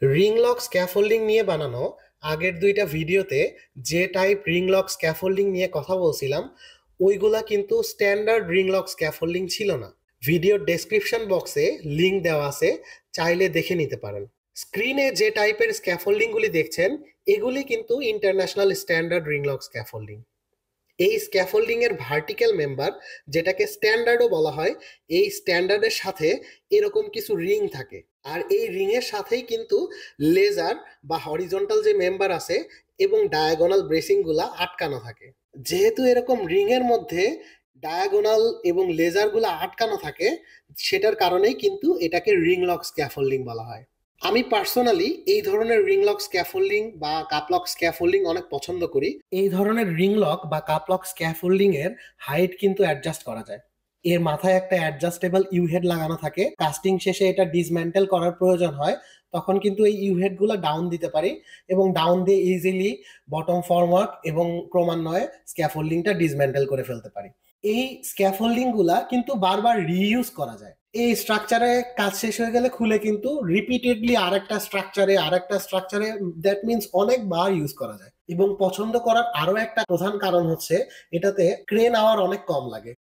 Ring lock scaffolding নিয়ে বানানো আগের দুইটা ভিডিওতে যে টাইপ রিং লক স্ক্যাফোল্ডিং নিয়ে কথা বলছিলাম ওইগুলা কিন্তু স্ট্যান্ডার্ড রিং লক স্ক্যাফোল্ডিং ছিল না। ভিডিওর ডেসক্রিপশন বক্সে লিংক দেওয়া আছে, চাইলে দেখে নিতে পারেন। স্ক্রিনে যে টাইপের স্ক্যাফোল্ডিংগুলি দেখছেন এগুলি কিন্তু international standard ring lock scaffolding. এই স্ক্যাফোল্ডিং এর ভার্টিক্যাল মেম্বার, যেটাকে স্ট্যান্ডার্ডও বলা হয়, এই স্ট্যান্ডার্ডের সাথে এরকম কিছু রিং থাকে। আর এই রিং এর সাথেই কিন্তু লেজার বা হরিজন্টাল যে মেম্বার আছে এবং ডায়াগোনাল ব্রেসিং গুলা আটকানো থাকে। যেহেতু এরকম রিং এর মধ্যে ডায়াগোনাল এবং লেজার গুলা আটকানো থাকে, সেটার কারণেই কিন্তু এটাকে রিং লক স্ক্যাফোল্ডিং বলা হয়। আমি পার্সোনালি এই ধরনের রিং লক স্ক্যাফোল্ডিং বা কাপলক স্ক্যাফোল্ডিং অনেক পছন্দ করি। এই ধরনের রিং লক বা কাপলক স্ক্যাফোল্ডিং এর হাইট কিন্তু অ্যাডজাস্ট করা যায়। এর মাথায় একটা অ্যাডজাস্টেবল ইউহেড লাগানো থাকে। কাস্টিং শেষে এটা ডিসম্যান্টেল করার প্রয়োজন হয়, তখন কিন্তু এই ইউহেড গুলো ডাউন দিতে পারি এবং ডাউন দিয়ে ইজিলি বটম ফরওয়ার্ড এবং ক্রমান্বয়ে স্ক্যাফোল্ডিংটা ডিসম্যান্টেল করে ফেলতে পারি। এই স্ক্যাফোল্ডিং গুলা কিন্তু বারবার রিইউজ করা যায়। এই স্ট্রাকচারে কাজ শেষ হয়ে গেলে খুলে কিন্তু রিপিটেডলি আরেকটা স্ট্রাকচারে দ্যাট মিনস অনেকবার ইউজ করা যায়। এবং পছন্দ করার আরো একটা প্রধান কারণ হচ্ছে এটাতে ক্রেন আওয়ার অনেক কম লাগে।